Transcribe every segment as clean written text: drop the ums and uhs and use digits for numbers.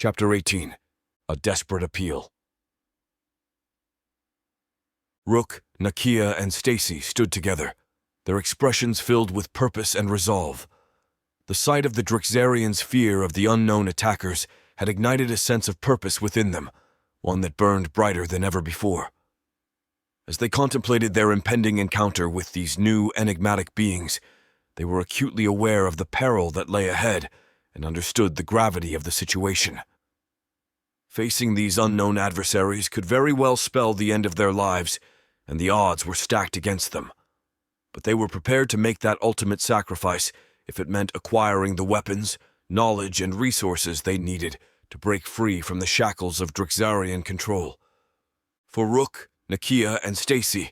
Chapter 18. A Desperate Appeal. Rook, Nakia, and Stacy stood together, their expressions filled with purpose and resolve. The sight of the Drixarians' fear of the unknown attackers had ignited a sense of purpose within them, one that burned brighter than ever before. As they contemplated their impending encounter with these new, enigmatic beings, they were acutely aware of the peril that lay ahead and understood the gravity of the situation. Facing these unknown adversaries could very well spell the end of their lives, and the odds were stacked against them. But they were prepared to make that ultimate sacrifice if it meant acquiring the weapons, knowledge, and resources they needed to break free from the shackles of Drixarian control. For Rook, Nakia, and Stacy,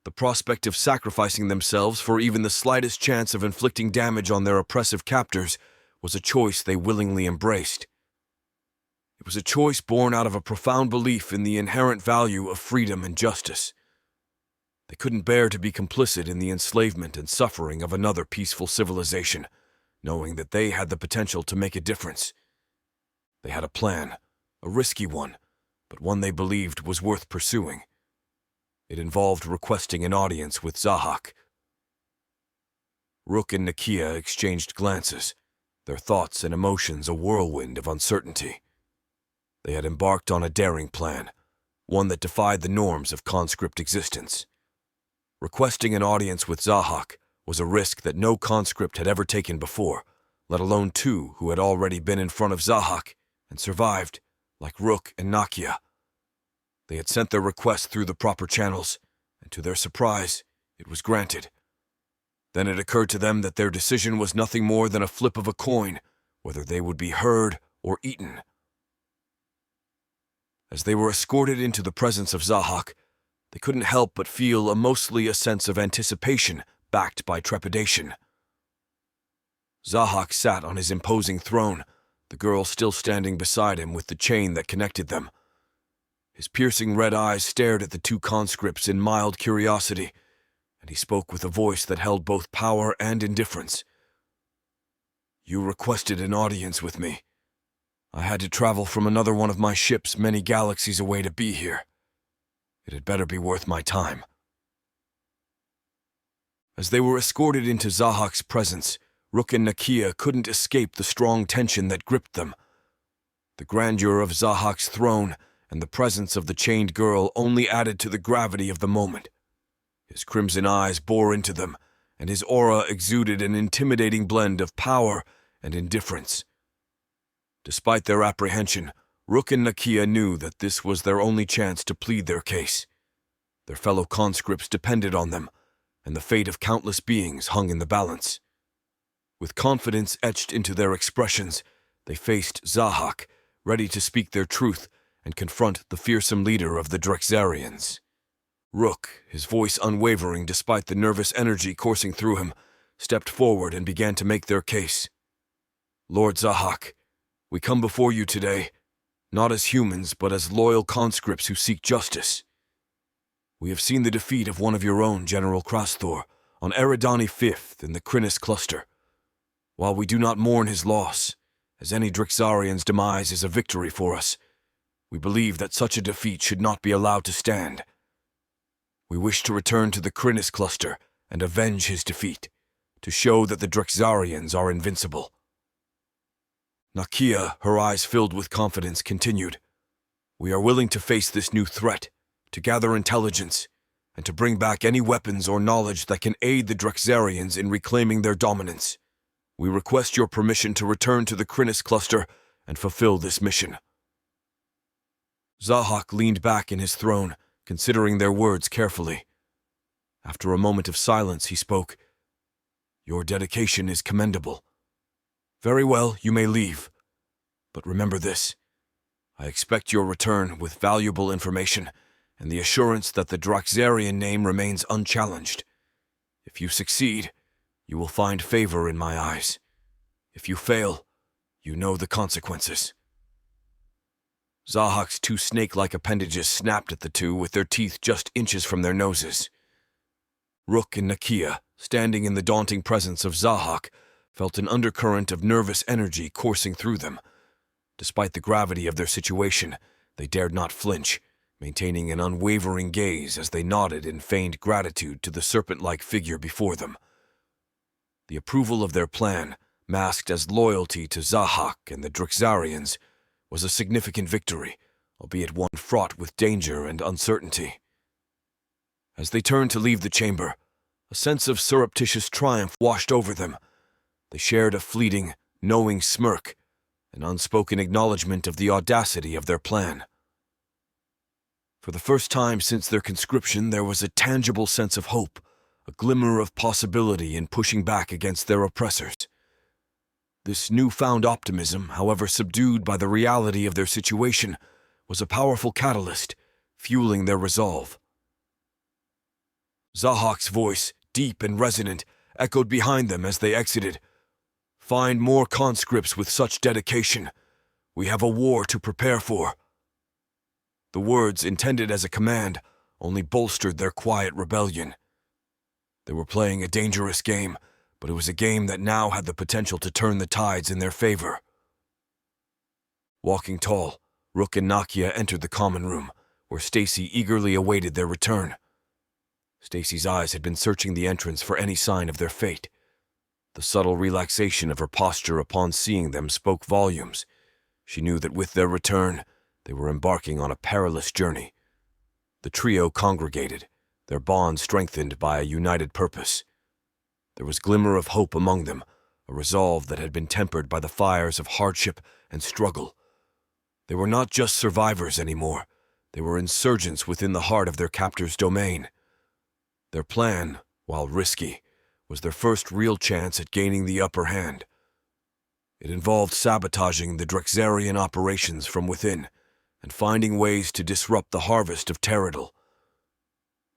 the prospect of sacrificing themselves for even the slightest chance of inflicting damage on their oppressive captors was a choice they willingly embraced. It was a choice born out of a profound belief in the inherent value of freedom and justice. They couldn't bear to be complicit in the enslavement and suffering of another peaceful civilization, knowing that they had the potential to make a difference. They had a plan, a risky one, but one they believed was worth pursuing. It involved requesting an audience with Zahak. Rook and Nakia exchanged glances, their thoughts and emotions a whirlwind of uncertainty. They had embarked on a daring plan, one that defied the norms of conscript existence. Requesting an audience with Zahak was a risk that no conscript had ever taken before, let alone two who had already been in front of Zahak and survived, like Rook and Nakia. They had sent their request through the proper channels, and to their surprise, it was granted. Then it occurred to them that their decision was nothing more than a flip of a coin, whether they would be heard or eaten. As they were escorted into the presence of Zahak, they couldn't help but feel mostly a sense of anticipation backed by trepidation. Zahak sat on his imposing throne, the girl still standing beside him with the chain that connected them. His piercing red eyes stared at the two conscripts in mild curiosity, and he spoke with a voice that held both power and indifference. "You requested an audience with me. I had to travel from another one of my ships many galaxies away to be here. It had better be worth my time." As they were escorted into Zahak's presence, Rook and Nakia couldn't escape the strong tension that gripped them. The grandeur of Zahak's throne and the presence of the chained girl only added to the gravity of the moment. His crimson eyes bore into them, and his aura exuded an intimidating blend of power and indifference. Despite their apprehension, Rook and Nakia knew that this was their only chance to plead their case. Their fellow conscripts depended on them, and the fate of countless beings hung in the balance. With confidence etched into their expressions, they faced Zahak, ready to speak their truth and confront the fearsome leader of the Drixarians. Rook, his voice unwavering despite the nervous energy coursing through him, stepped forward and began to make their case. "Lord Zahak, we come before you today, not as humans, but as loyal conscripts who seek justice. We have seen the defeat of one of your own, General Krasthor, on Eridani 5th in the Krynis cluster. While we do not mourn his loss, as any Drixarian's demise is a victory for us, we believe that such a defeat should not be allowed to stand. We wish to return to the Krynis cluster and avenge his defeat, to show that the Drixarians are invincible." Nakia, her eyes filled with confidence, continued, "We are willing to face this new threat, to gather intelligence, and to bring back any weapons or knowledge that can aid the Drixarians in reclaiming their dominance. We request your permission to return to the Krynis cluster and fulfill this mission." Zahak leaned back in his throne, considering their words carefully. After a moment of silence, he spoke, "Your dedication is commendable. Very well, you may leave. But remember this. I expect your return with valuable information and the assurance that the Drixarian name remains unchallenged. If you succeed, you will find favor in my eyes. If you fail, you know the consequences." Zahak's two snake-like appendages snapped at the two with their teeth just inches from their noses. Rook and Nakia, standing in the daunting presence of Zahak, felt an undercurrent of nervous energy coursing through them. Despite the gravity of their situation, they dared not flinch, maintaining an unwavering gaze as they nodded in feigned gratitude to the serpent-like figure before them. The approval of their plan, masked as loyalty to Zahak and the Drixarians, was a significant victory, albeit one fraught with danger and uncertainty. As they turned to leave the chamber, a sense of surreptitious triumph washed over them. They shared a fleeting, knowing smirk, an unspoken acknowledgement of the audacity of their plan. For the first time since their conscription, there was a tangible sense of hope, a glimmer of possibility in pushing back against their oppressors. This newfound optimism, however subdued by the reality of their situation, was a powerful catalyst, fueling their resolve. Zahak's voice, deep and resonant, echoed behind them as they exited. "Find more conscripts with such dedication. We have a war to prepare for." The words, intended as a command, only bolstered their quiet rebellion. They were playing a dangerous game, but it was a game that now had the potential to turn the tides in their favor. Walking tall, Rook and Nakia entered the common room, where Stacy eagerly awaited their return. Stacy's eyes had been searching the entrance for any sign of their fate. The subtle relaxation of her posture upon seeing them spoke volumes. She knew that with their return, they were embarking on a perilous journey. The trio congregated, their bond strengthened by a united purpose. There was glimmer of hope among them, a resolve that had been tempered by the fires of hardship and struggle. They were not just survivors anymore. They were insurgents within the heart of their captor's domain. Their plan, while risky, was their first real chance at gaining the upper hand. It involved sabotaging the Drixarian operations from within and finding ways to disrupt the harvest of Teradal.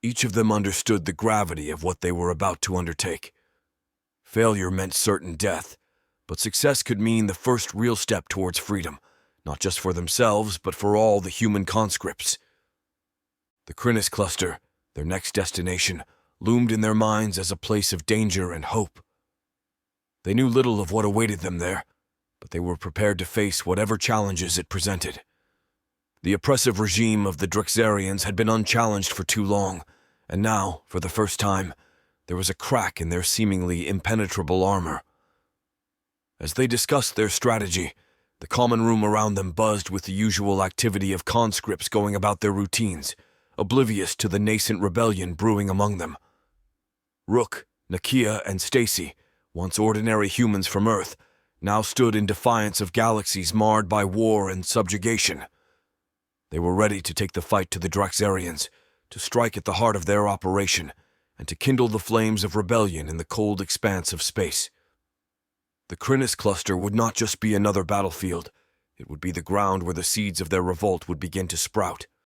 Each of them understood the gravity of what they were about to undertake. Failure meant certain death, but success could mean the first real step towards freedom, not just for themselves, but for all the human conscripts. The Krynnis cluster, their next destination, loomed in their minds as a place of danger and hope. They knew little of what awaited them there, but they were prepared to face whatever challenges it presented. The oppressive regime of the Drixarians had been unchallenged for too long, and now, for the first time, there was a crack in their seemingly impenetrable armor. As they discussed their strategy, the common room around them buzzed with the usual activity of conscripts going about their routines, oblivious to the nascent rebellion brewing among them. Rook, Nakia, and Stacy, once ordinary humans from Earth, now stood in defiance of galaxies marred by war and subjugation. They were ready to take the fight to the Drixarians, to strike at the heart of their operation, and to kindle the flames of rebellion in the cold expanse of space. The Krynnis cluster would not just be another battlefield, it would be the ground where the seeds of their revolt would begin to sprout.